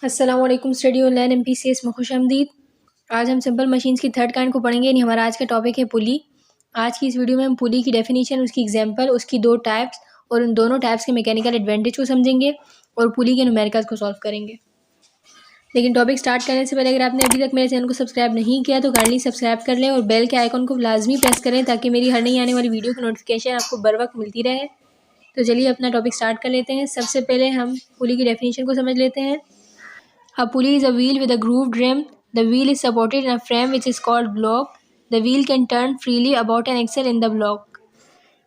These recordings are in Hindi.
अस्सलाम वालेकुम स्टडी ऑनलाइन MPCS में खुशामदीद। आज हम सिंपल मशीन्स की थर्ड काइंड को पढ़ेंगे। यानी हमारा आज का टॉपिक है पुली। आज की इस वीडियो में हम पुली की डेफिनेशन, उसकी एग्जांपल, उसकी दो टाइप्स और उन दोनों टाइप्स के मैकेनिकल एडवांटेज को समझेंगे और पुली के न्यूमेरिकल्स को सॉल्व करेंगे। लेकिन टॉपिक स्टार्ट करने से पहले अगर आपने अभी तक मेरे चैनल को सब्सक्राइब नहीं किया तो काइंडली सब्सक्राइब कर लें और बेल के आइकन को लाजमी प्रेस करें ताकि मेरी हर नई आने वाली वीडियो की नोटिफिकेशन आपको बर वक्त मिलती रहे। तो चलिए अपना टॉपिक स्टार्ट कर लेते हैं। सबसे पहले हम पुली की डेफिनेशन को समझ लेते हैं। A pulley is a wheel with a grooved rim. The wheel is supported in a frame which is called block. The wheel can turn freely about an axle in the block.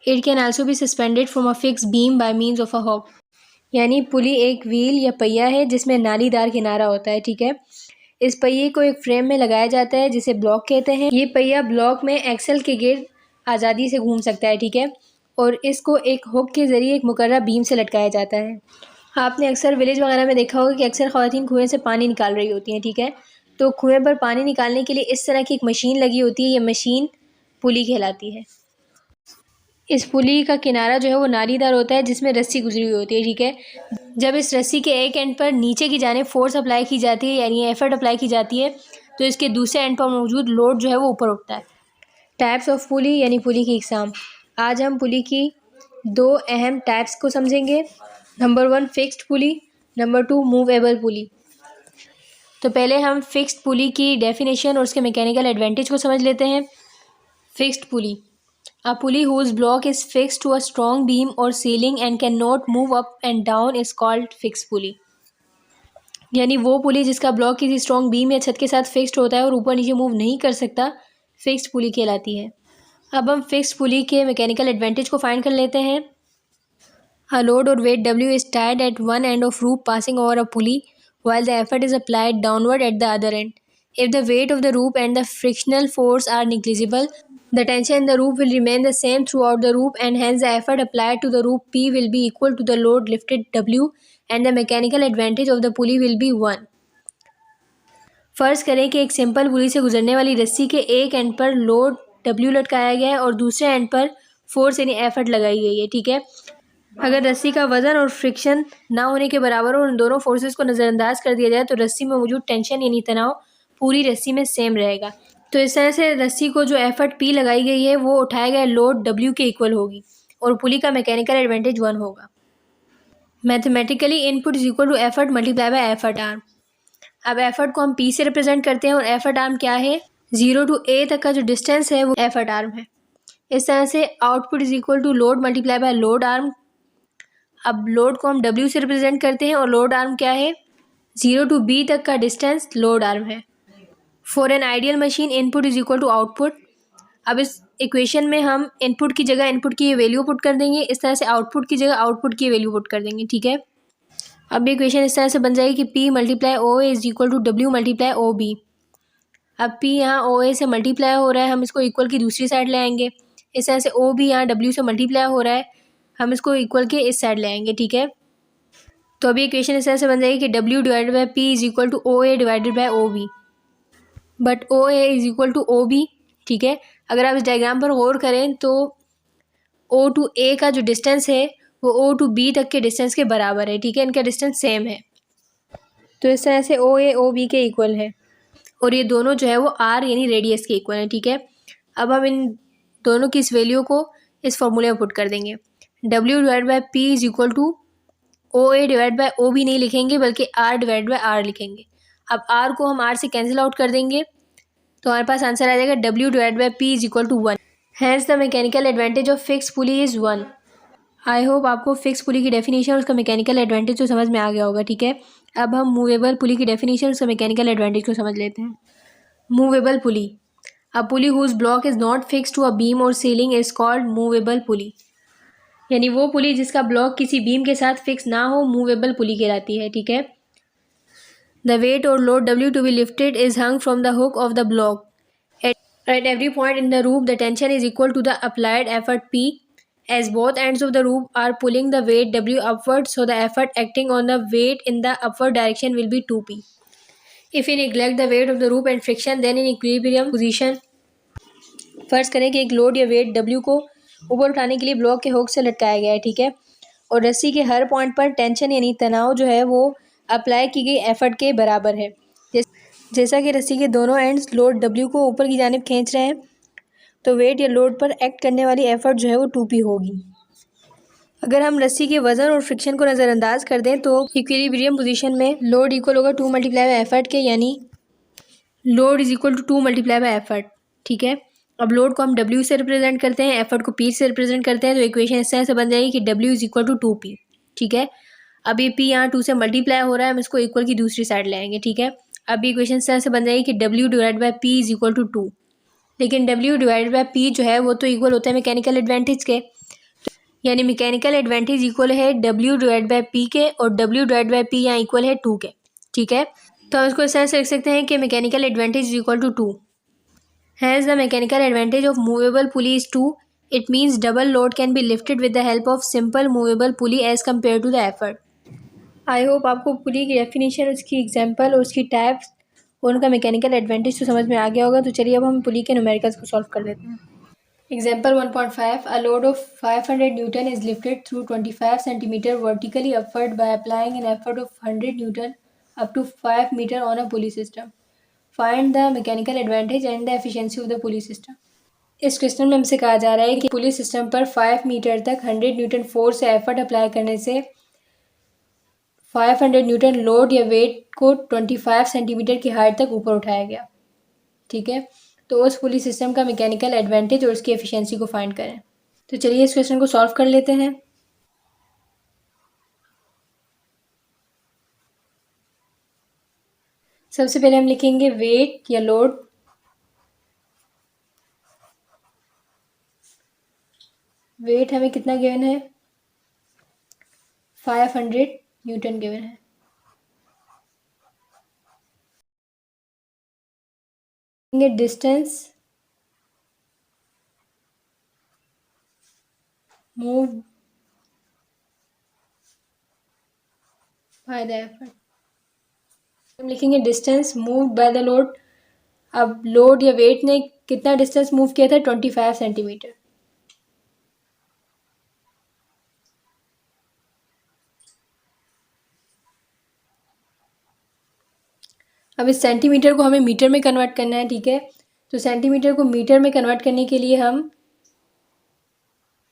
It can also be suspended from a fixed beam by means of a hook. यानी पुली एक व्हील या पहिया है जिसमें नालीदार किनारा होता है। ठीक है, इस पहिए को एक फ्रेम में लगाया जाता है जिसे ब्लॉक कहते हैं। ये पहिया ब्लॉक में एक्सल के गिर्द आज़ादी से घूम सकता है। ठीक है, और इसको एक हुक के ज़रिए एक मुकर्रर बीम से लटकाया जाता है। आपने अक्सर विलेज वगैरह में देखा होगा कि अक्सर ख़वातीन कुएं से पानी निकाल रही होती हैं। ठीक है, तो कुएं पर पानी निकालने के लिए इस तरह की एक मशीन लगी होती है। ये मशीन पुली कहलाती है। इस पुली का किनारा जो है वो नालीदार होता है जिसमें रस्सी गुजरी हुई होती है। ठीक है, जब इस रस्सी के एक एंड पर नीचे की जानिब फोर्स अप्लाई की जाती है यानी एफर्ट अप्लाई की जाती है तो इसके दूसरे एंड पर मौजूद लोड जो है वो ऊपर उठता है। टाइप्स ऑफ पुली यानी पुली की इकसाम। आज हम पुली की दो अहम टाइप्स को समझेंगे। Number 1 fixed pulley, number 2 movable pulley. तो पहले हम फिक्स्ड पुली की डेफिनेशन और उसके मैकेनिकल एडवांटेज को समझ लेते हैं। Fixed pulley, a pulley whose block is fixed to a strong beam or ceiling and can not move up and down is called fixed pulley. यानी वो पुली जिसका ब्लॉक किसी स्ट्रॉन्ग बीम या छत के साथ फिक्स्ड होता है और ऊपर नीचे मूव नहीं कर सकता, फिक्स्ड पुली कहलाती है। अब हम फिक्स्ड पुली के मैकेनिकल एडवांटेज को फाइंड कर लेते हैं। A load or weight W is tied at one end of rope passing over a pulley while the effort is applied downward at the other end. If the weight of the rope and the frictional force are negligible, the tension in the rope will remain the same throughout the rope and hence the effort applied to the rope P will be equal to the load lifted W and the mechanical advantage of the pulley will be 1. फ़र्ज़ करें कि एक सिंपल पुली से गुजरने वाली रस्सी के एक एंड पर लोड W लटकाया गया है और दूसरे एंड पर फोर्स यानी एफर्ट लगाई गई है। ठीक है, अगर रस्सी का वज़न और फ्रिक्शन ना होने के बराबर हो और उन दोनों फोर्सेस को नज़रअंदाज कर दिया जाए तो रस्सी में मौजूद टेंशन यानी तनाव पूरी रस्सी में सेम रहेगा। तो इस तरह से रस्सी को जो एफर्ट P लगाई गई है वो उठाया गया लोड W के इक्वल होगी और पुली का मैकेनिकल एडवांटेज 1 होगा। Mathematically input is equal to effort multiply by effort arm. अब एफर्ट को हम P से रिप्रेजेंट करते हैं और एफर्ट आर्म क्या है, 0 to A तक का जो डिस्टेंस है वो एफर्ट आर्म है। इस तरह से output is equal to load multiply by load arm. अब लोड को हम W से रिप्रेजेंट करते हैं और लोड आर्म क्या है, 0 to B तक का डिस्टेंस लोड आर्म है। For an ideal machine input is equal to output. अब इस इक्वेशन में हम इनपुट की जगह इनपुट की वैल्यू पुट कर देंगे, इस तरह से आउटपुट की जगह आउटपुट की वैल्यू पुट कर देंगे। ठीक है, अब इक्वेशन इस तरह से बन जाएगी कि P multiply O A is equal to W multiply O B. अब P यहाँ ओ ए से मल्टीप्लाई हो रहा है, हम इसको इक्वल की दूसरी साइड ले आएंगे। इस तरह से ओ बी यहाँ W से मल्टीप्लाई हो रहा है, हम इसको इक्वल के इस साइड ले आएंगे। ठीक है, तो अभी इक्वेशन इस तरह से बन जाएगी कि W divided by P is equal to O A divided by O B, but O A is equal to O B. ठीक है, अगर आप इस डायग्राम पर गौर करें तो O टू A का जो डिस्टेंस है वो O टू B तक के डिस्टेंस के बराबर है। ठीक है, इनका डिस्टेंस सेम है, तो इस तरह से ओ ए ओ बी के इक्वल है और ये दोनों जो है वो R यानी रेडियस के इक्वल है। ठीक है, अब हम इन दोनों की इस वैल्यू को इस फॉर्मूले में पुट कर देंगे। W divide by P is equal to O A divide by O B नहीं लिखेंगे बल्कि R डिवाइड बाई R लिखेंगे। अब R को हम R से कैंसिल आउट कर देंगे तो हमारे पास आंसर आ जाएगा W divide by P is equal to 1। Hence the mechanical advantage of fix pulley is 1। I hope आपको फिक्स पुली की डेफिनेशन और उसका मैकेनिकल एडवांटेज तो समझ में आ गया होगा। ठीक है, अब हम मूवेबल पुली की डेफिनेशन उसका मैकेनिकल एडवांटेज को समझ लेते हैं। Movable pulley, a pulley whose block is not fix to a beam or ceiling is called movable pulley. यानी वो पुली जिसका ब्लॉक किसी बीम के साथ फिक्स ना हो मूवेबल पुली कहलाती है। ठीक है, द वेट और load W to be lifted is hung from the hook of the block at every point in the loop the tension is equal to the applied effort P as both ends of the loop are pulling the weight W upward, so the effort acting on the weight in the upward direction will be 2P. If we neglect the weight of the loop and friction then in equilibrium position, फर्ज करें कि एक लोड या वेट W को ऊपर उठाने के लिए ब्लॉक के हुक से लटकाया गया है। ठीक है, और रस्सी के हर पॉइंट पर टेंशन यानी तनाव जो है वो अप्लाई की गई एफर्ट के बराबर है। जैसा कि रस्सी के दोनों एंड्स लोड W को ऊपर की जानिब खींच रहे हैं, तो वेट या लोड पर एक्ट करने वाली एफर्ट जो है वो 2P होगी। अगर हम रस्सी के वजन और फ्रिक्शन को नज़रअंदाज कर दें तो इक्विलिब्रियम पोजीशन में लोड इक्वल होगा 2 मल्टीप्लाई बाय एफर्ट के, यानी load is equal to 2 multiply by effort. ठीक है, अब लोड को हम W से रिप्रेजेंट करते हैं, एफर्ट को P से रिप्रेजेंट करते हैं, तो इक्वेशन इस तरह से बन जाएगी कि W is equal to 2P। ठीक है, अब ये P यहाँ 2 से मल्टीप्लाई हो रहा है, हम इसको इक्वल की दूसरी साइड लाएंगे। ठीक है, अब इक्वेशन इस तरह से बन जाएगी कि W divide by P is equal to 2। लेकिन W डिवाइड बाई P जो है वो तो इक्वल होता है मैकेनिकल एडवांटेज के, यानी मैकेनिकल एडवांटेज इक्वल है W डिवाइड बाई P के, और W डिवाइड बाई P यहाँ इक्वल है 2 के। ठीक है, तो हम इसको इस तरह से लिख सकते हैं कि mechanical advantage is equal to 2। Hence, the mechanical advantage of movable pulley is 2. It means double load can be lifted with the help of simple movable pulley as compared to the effort. I hope आपको पुली की डेफिनेशन, उसकी एग्जांपल और उसकी टाइप्स और उनका मैकेनिकल एडवांटेज तो समझ में आ गया होगा। तो चलिए अब हम पुली के न्यूमेरिकल्स को सॉल्व कर लेते हैं। Example 1.5, a load of 500 Newton is lifted through 25 centimeter vertically upward by applying an effort of 100 Newton up to 5 meter on a pulley system. Find the mechanical advantage and the efficiency of the pulley system. इस क्वेश्चन में हमसे कहा जा रहा है कि पुली सिस्टम पर 5 मीटर तक 100 न्यूटन फोर्स या एफर्ट अप्लाई करने से 500 न्यूटन लोड या वेट को 25 सेंटीमीटर की हाइट तक ऊपर उठाया गया। ठीक है, तो उस पुली सिस्टम का मैकेनिकल एडवांटेज और उसकी एफिशिएंसी को फाइंड करें। तो चलिए इस क्वेश्चन को सॉल्व कर लेते हैं। सबसे पहले हम लिखेंगे वेट या लोड। वेट हमें कितना गिवन है, 500 न्यूटन गिवन है। Distance move by the effort. हम लिखेंगे distance move by the load. अब लोड या वेट ने कितना डिस्टेंस मूव किया था, 25 सेंटीमीटर। अब इस सेंटीमीटर को हमें मीटर में कन्वर्ट करना है। ठीक है, तो सेंटीमीटर को मीटर में कन्वर्ट करने के लिए हम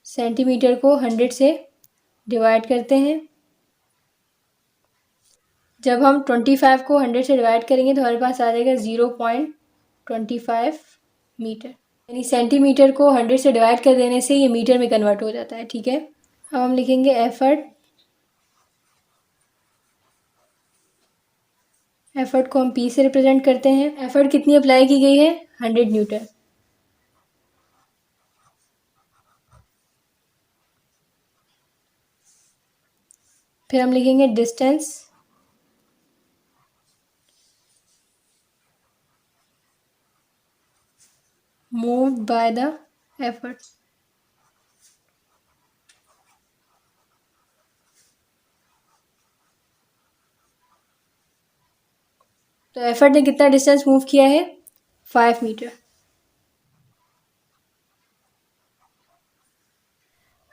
सेंटीमीटर को 100 से डिवाइड करते हैं। जब हम 25 को 100 से डिवाइड करेंगे तो हमारे पास आ जाएगा 0.25 मीटर, यानी सेंटीमीटर को 100 से डिवाइड कर देने से ये मीटर में कन्वर्ट हो जाता है। ठीक है, अब हम लिखेंगे एफर्ट। एफर्ट को हम P से रिप्रेजेंट करते हैं। एफर्ट कितनी अप्लाई की गई है, 100 न्यूटन। फिर हम लिखेंगे distance moved by the effort. तो एफर्ट ने कितना डिस्टेंस मूव किया है, 5 मीटर।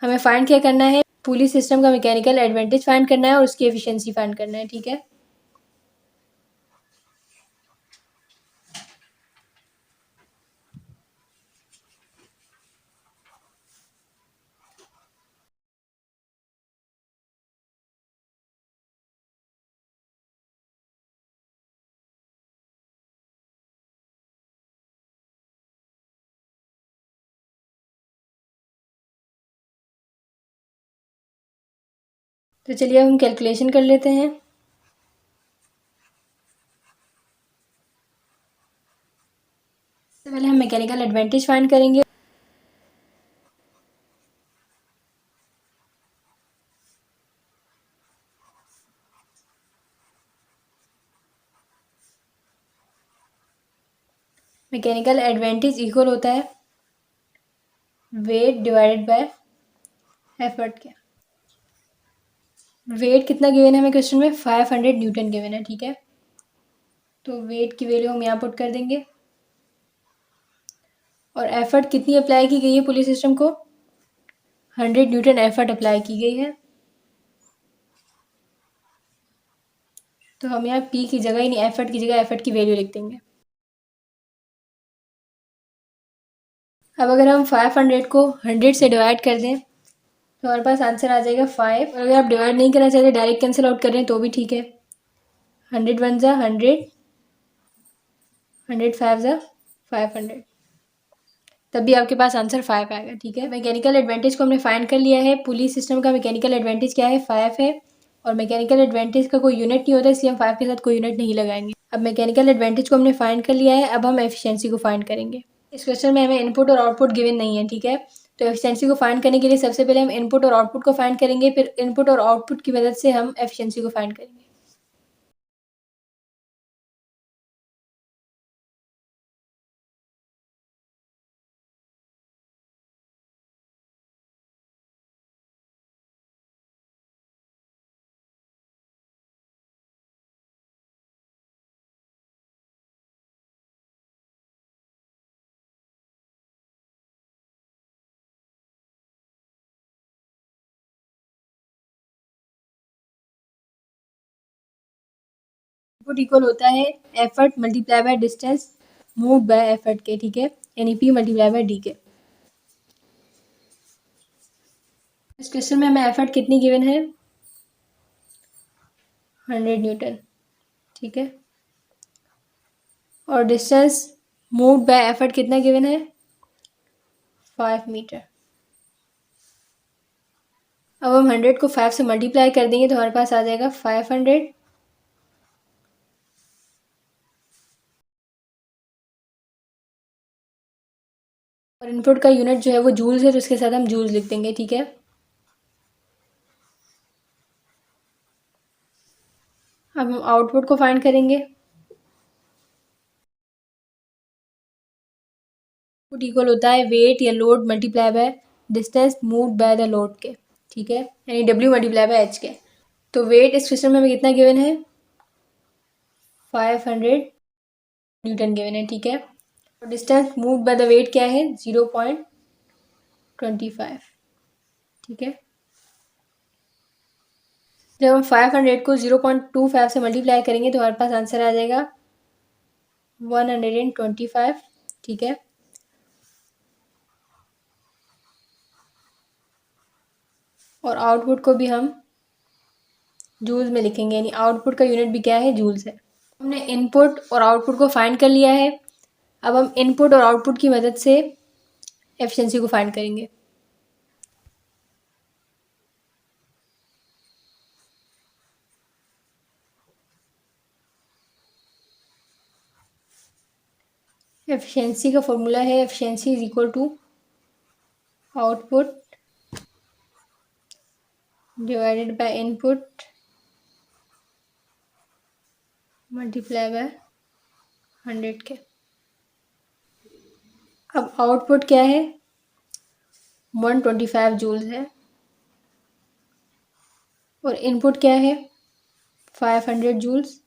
हमें फाइंड क्या करना है, पुली सिस्टम का मैकेनिकल एडवांटेज फाइंड करना है और उसकी एफिशिएंसी फाइंड करना है। ठीक है, तो चलिए अब हम कैलकुलेशन कर लेते हैं। सबसे पहले हम मैकेनिकल एडवांटेज फाइंड करेंगे। मैकेनिकल एडवांटेज इक्वल होता है वेट डिवाइडेड बाय एफर्ट के। वेट कितना गिवन है हमें क्वेश्चन में, 500 न्यूटन गिवन है। ठीक है, तो वेट की वैल्यू हम यहाँ पुट कर देंगे। और एफर्ट कितनी अप्लाई की गई है पुलिस सिस्टम को, 100 न्यूटन एफर्ट अप्लाई की गई है। तो हम यहाँ P की जगह यानी एफर्ट की जगह एफर्ट की वैल्यू लिख देंगे। अब अगर हम 500 को 100 से डिवाइड कर दें तो हमारे पास आंसर आ जाएगा 5। और अगर आप डिवाइड नहीं करना चाहते, डायरेक्ट कैंसिल आउट कर रहे हैं तो भी ठीक है। 100 वन ज़ा 100, 100 फाइव ज़ा 500, तब भी आपके पास आंसर 5 आएगा। ठीक है, मैकेनिकल एडवांटेज को हमने फाइंड कर लिया है। पुलिस सिस्टम का मैकेनिकल एडवांटेज क्या है, 5 है। और मैकेनिकल एडवांटेज का कोई यूनिट नहीं होता, इसलिए हम 5 के साथ कोई यूनिट नहीं लगाएंगे। अब मैकेनिकल एडवांटेज को हमने फाइंड कर लिया है, अब हम एफिशिएंसी को फाइंड करेंगे। इस क्वेश्चन में हमें इनपुट और आउटपुट गिवन नहीं है। ठीक है, तो एफिशिएंसी को फाइंड करने के लिए सबसे पहले हम इनपुट और आउटपुट को फाइंड करेंगे, फिर इनपुट और आउटपुट की मदद से हम एफिशिएंसी को फाइंड करेंगे। इनपुट इक्वल होता है effort multiply by distance moved bye effort के। ठीक है, यानी P मल्टीप्लाई बाय D के। इस क्वेश्चन में हमें एफर्ट कितनी गिवन है, 100 न्यूटन। ठीक है, और डिस्टेंस मूव्ड बाय एफर्ट कितना गिवन है, 5 मीटर। अब हम 100 को 5 से मल्टीप्लाई कर देंगे तो हमारे पास आ जाएगा 500। और इनपुट का यूनिट जो है वो जूल्स है, तो उसके साथ हम जूल्स लिख देंगे। ठीक है, अब हम आउटपुट को फाइंड करेंगे। आउटपुट इक्वल होता है वेट या load multiply by distance moved by the load के। ठीक है, यानी W मल्टीप्लाई बाय H के। तो वेट इस क्वेश्चन में हमें कितना गिवन है, 500 न्यूटन गिवन है। ठीक है, और distance moved by the weight क्या है, 0.25। ठीक है, जब हम 500 को 0.25 से मल्टीप्लाई करेंगे तो हमारे पास आंसर आ जाएगा 125। ठीक है, और आउटपुट को भी हम जूल्स में लिखेंगे, यानी आउटपुट का यूनिट भी क्या है, जूल्स है। हमने इनपुट और आउटपुट को फाइंड कर लिया है। अब हम इनपुट और आउटपुट की मदद से एफिशिएंसी को फाइंड करेंगे। एफिशिएंसी का फॉर्मूला है, efficiency is equal to output divided by input multiply by 100 के। अब आउटपुट क्या है, 125 जूल्स है, और इनपुट क्या है, 500 जूल्स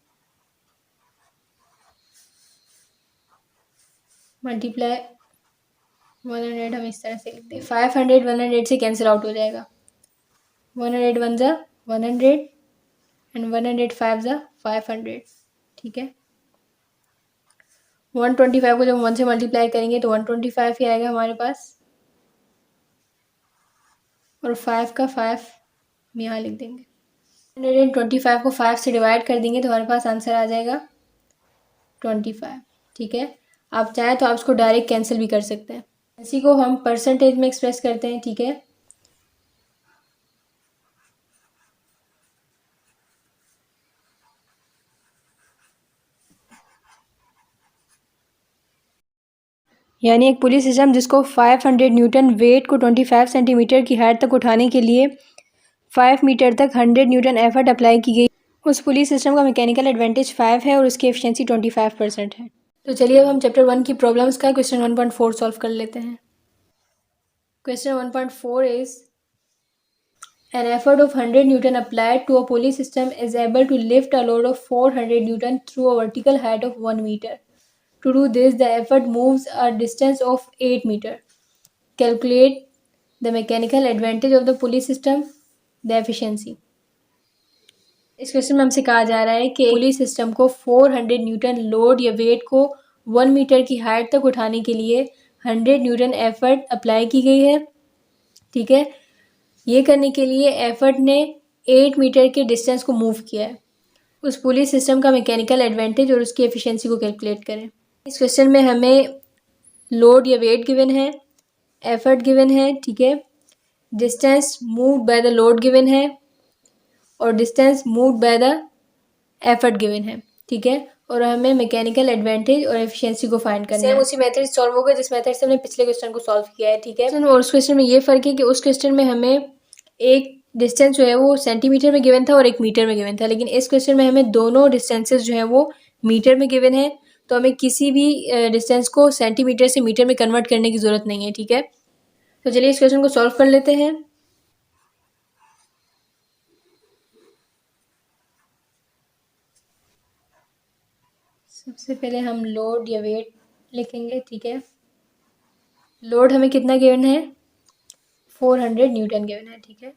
मल्टीप्लाई 100। हम इस तरह से लिखते हैं, 500 100 से कैंसिल आउट हो जाएगा। 100 वन ज़ा 100 एंड 100 फाइव ज़ा 500। ठीक है, 125 को जब 1 से मल्टीप्लाई करेंगे तो 125 ही आएगा हमारे पास, और 5 का 5 हम यहाँ लिख देंगे। 125 को 5 से डिवाइड कर देंगे तो हमारे पास आंसर आ जाएगा 25। ठीक है, आप चाहें तो आप इसको डायरेक्ट कैंसिल भी कर सकते हैं। इसी को हम परसेंटेज में एक्सप्रेस करते हैं। ठीक है, यानी एक पुलिस सिस्टम जिसको 500 न्यूटन वेट को 25 सेंटीमीटर की हाइट तक उठाने के लिए 5 मीटर तक 100 न्यूटन एफर्ट अप्लाई की गई, उस पुलिस सिस्टम का मैकेनिकल एडवांटेज 5 है और उसकी एफिशिएंसी 25% है। तो चलिए अब हम चैप्टर 1 की प्रॉब्लम्स का क्वेश्चन 1.4 सॉल्व कर लेते हैं। Question 1.4 is an effort of 100 Newton applied to a pulley system is able to lift a load of 400 Newton through a vertical height of 1 meter. To do this, the effort moves a distance of 8 meter. Calculate the mechanical advantage of the pulley system, the efficiency. इस क्वेश्चन में हमसे कहा जा रहा है कि पुली सिस्टम को 400 न्यूटन लोड या वेट को 1 मीटर की हाइट तक उठाने के लिए 100 न्यूटन एफर्ट अप्लाई की गई है। ठीक है, ये करने के लिए एफर्ट ने 8 मीटर के डिस्टेंस को मूव किया है। उस पुली सिस्टम का मैकेनिकल एडवांटेज और उसकी एफिशिएंसी को कैलकुलेट करें। इस क्वेश्चन में हमें लोड या वेट गिवन है, एफर्ट गिवन है, ठीक है, distance moved by the load given है और distance moved by the effort given है। ठीक है, और हमें मैकेनिकल एडवांटेज और एफिशिएंसी को फाइंड करना है। सेम उसी मेथड से सॉल्व होगा जिस मेथड से हमने पिछले क्वेश्चन को सॉल्व किया है। ठीक है, और उस क्वेश्चन में ये फर्क है कि उस क्वेश्चन में हमें एक डिस्टेंस जो है वो सेंटीमीटर में गिवन था और एक मीटर में गिवन था, लेकिन इस क्वेश्चन में हमें दोनों डिस्टेंसेस जो है वो मीटर में गिवन है, तो हमें किसी भी डिस्टेंस को सेंटीमीटर से मीटर में कन्वर्ट करने की जरूरत नहीं है। ठीक है, तो चलिए इस क्वेश्चन को सॉल्व कर लेते हैं। सबसे पहले हम लोड या वेट लिखेंगे। ठीक है, लोड हमें कितना गिवन है, 400 न्यूटन गिवन है। ठीक है,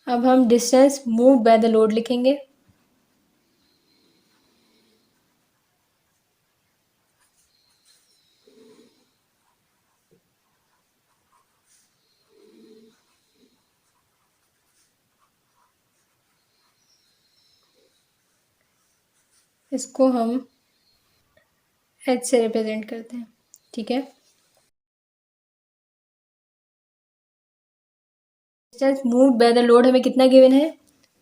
अब हम distance move by the load लिखेंगे। इसको हम एच से रिप्रेजेंट करते हैं। ठीक है, distance moved by the load हमें कितना गिवन है,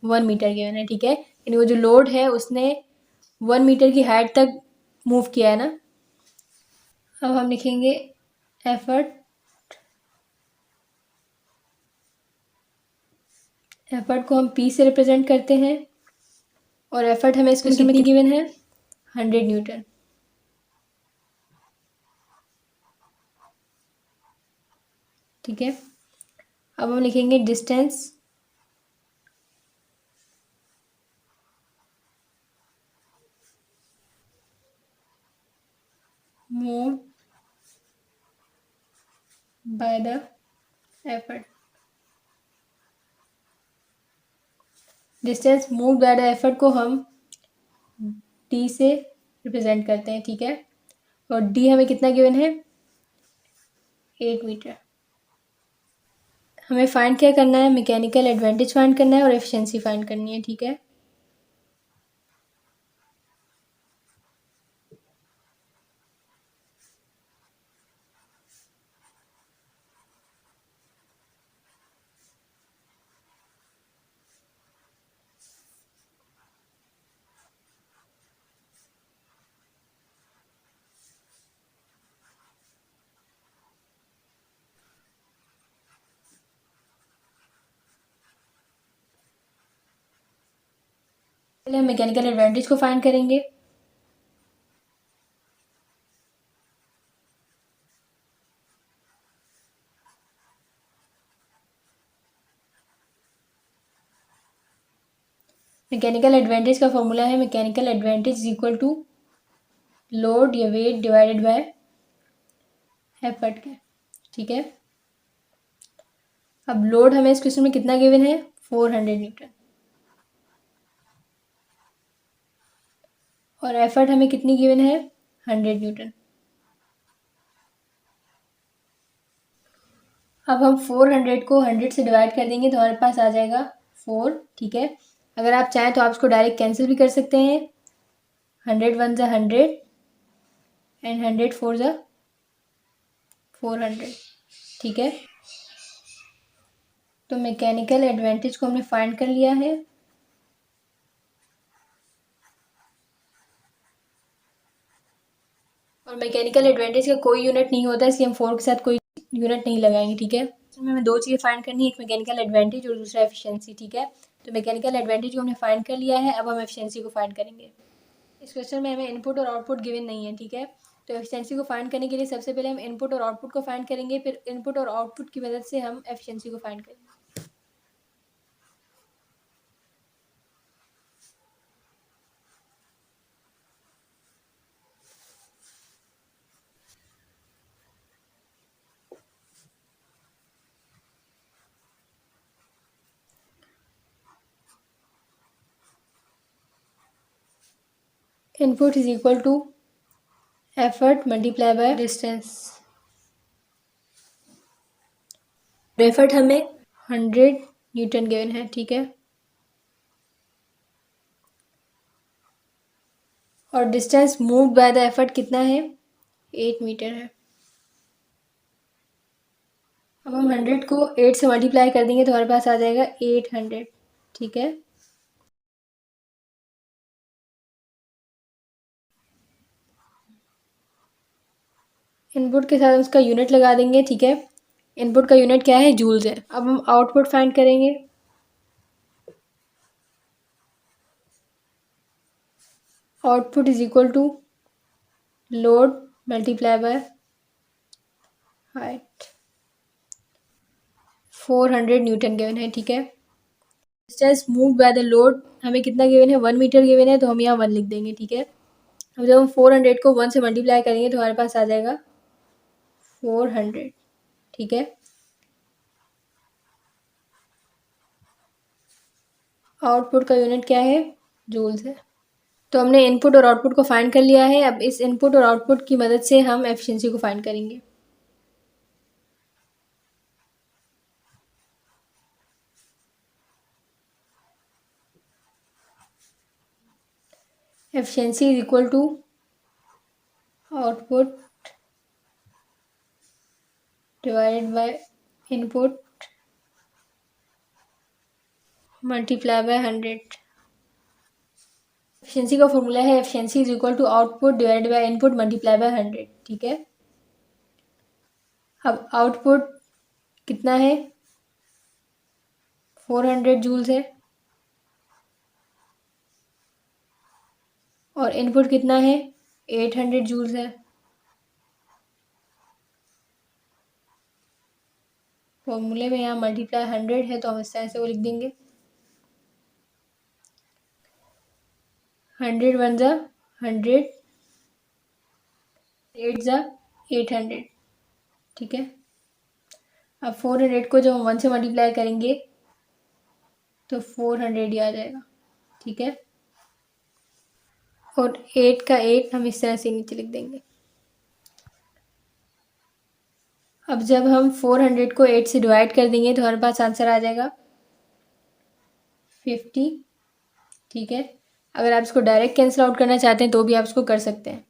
1 मीटर गिवन है। ठीक है, यानी वो जो लोड है उसने 1 मीटर की हाइट तक मूव किया है ना। अब हम लिखेंगे एफर्ट, एफर्ट को हम पी से रिप्रेजेंट करते हैं और एफर्ट हमें इस क्वेश्चन में कितनी गिवन है, 100 न्यूटन। ठीक है, अब हम लिखेंगे distance move by the effort. Distance move by the effort को हम डी से रिप्रेजेंट करते हैं। ठीक है, और डी हमें कितना गिवन है, 8 मीटर। हमें फाइंड क्या करना है, मैकेनिकल एडवांटेज फाइंड करना है और एफिशिएंसी फाइंड करनी है। ठीक है, पहले हम मैकेनिकल एडवांटेज को फाइंड करेंगे। मैकेनिकल एडवांटेज का फॉर्मूला है mechanical advantage equal to load या वेट डिवाइडेड बाय एफर्ट के। ठीक है, अब लोड हमें इस क्वेश्चन में कितना गिवन है, 400 न्यूटन, और एफर्ट हमें कितनी गिवन है, 100 न्यूटन। अब हम 400 को 100 से डिवाइड कर देंगे तो हमारे पास आ जाएगा 4। ठीक है, अगर आप चाहें तो आप इसको डायरेक्ट कैंसिल भी कर सकते हैं। 100 वन ज़ा 100 एंड 100 फोर ज़ा 400। ठीक है, तो मैकेनिकल एडवांटेज को हमने फाइंड कर लिया है। और मैकेनिकल एडवांटेज का कोई यूनिट नहीं होता, इसलिए हम 4 के साथ कोई यूनिट नहीं लगाएंगे। ठीक है, इसमें हमें दो चीज़ें फाइंड करनी है, एक मैकेनिकल एडवांटेज और दूसरा एफिशिएंसी। ठीक है, तो मैकेनिकल एडवांटेज को हमने फाइंड कर लिया है, अब हम एफिशिएंसी को फाइंड करेंगे। इस क्वेश्चन में हमें इनपुट और आउटपुट गिवन नहीं है। ठीक है, तो एफिशिएंसी को फाइंड करने के लिए सबसे पहले हम इनपुट और आउटपुट को फाइंड करेंगे, फिर इनपुट और आउटपुट की मदद से हम एफिशिएंसी को फाइंड करेंगे। Input is equal to effort multiply by distance. Effort हमें 100 न्यूटन गिवन है, ठीक है, और distance moved by the effort कितना है, 8 मीटर है। अब हम 100 को 8 से मल्टीप्लाई कर देंगे तो हमारे पास आ जाएगा 800, ठीक है। इनपुट के साथ उसका यूनिट लगा देंगे, ठीक है। इनपुट का यूनिट क्या है, जूल्स है। अब हम आउटपुट फाइंड करेंगे। Output is equal to load multiply by height. 400 newton given है, ठीक है। Distance move by the load हमें कितना गिवन है, 1 मीटर गिवन है, तो हम यहाँ 1 लिख देंगे, ठीक है। अब जब हम 400 को 1 से मल्टीप्लाई करेंगे तो हमारे पास आ जाएगा 400, ठीक है। आउटपुट का यूनिट क्या है, जूल्स है। तो हमने इनपुट और आउटपुट को फाइंड कर लिया है। अब इस इनपुट और आउटपुट की मदद से हम एफिशिएंसी को फाइंड करेंगे। Efficiency is equal to output divided by input multiply by 100। Efficiency का फॉर्मूला है efficiency is equal to output divided by input multiply by 100, ठीक है। अब आउटपुट कितना है, 400 जूल्स है, और इनपुट कितना है, 800 जूल्स है। फॉर्मूले में यहाँ मल्टीप्लाई 100 है तो हम इस तरह से वो लिख देंगे, 100 1 जा 100, 8 जा 800, ठीक है। अब 400 को जब हम 1 से मल्टीप्लाई करेंगे तो 400 ही आ जाएगा, ठीक है। और 8 का 8 हम इस तरह से नीचे लिख देंगे। अब जब हम 400 को 8 से डिवाइड कर देंगे तो हमारे पास आंसर आ जाएगा 50, ठीक है। अगर आप इसको डायरेक्ट कैंसिल आउट करना चाहते हैं तो भी आप इसको कर सकते हैं।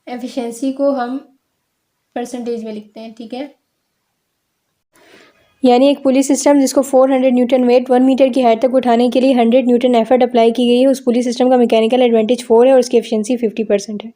एफिशिएंसी को हम परसेंटेज में लिखते हैं, ठीक है। यानी एक पुली सिस्टम जिसको 400 न्यूटन वेट 1 मीटर की हाइट तक उठाने के लिए 100 न्यूटन एफर्ट अप्लाई की गई है, उस पुली सिस्टम का मैकेनिकल एडवांटेज 4 है और उसकी एफिशिएंसी 50% है।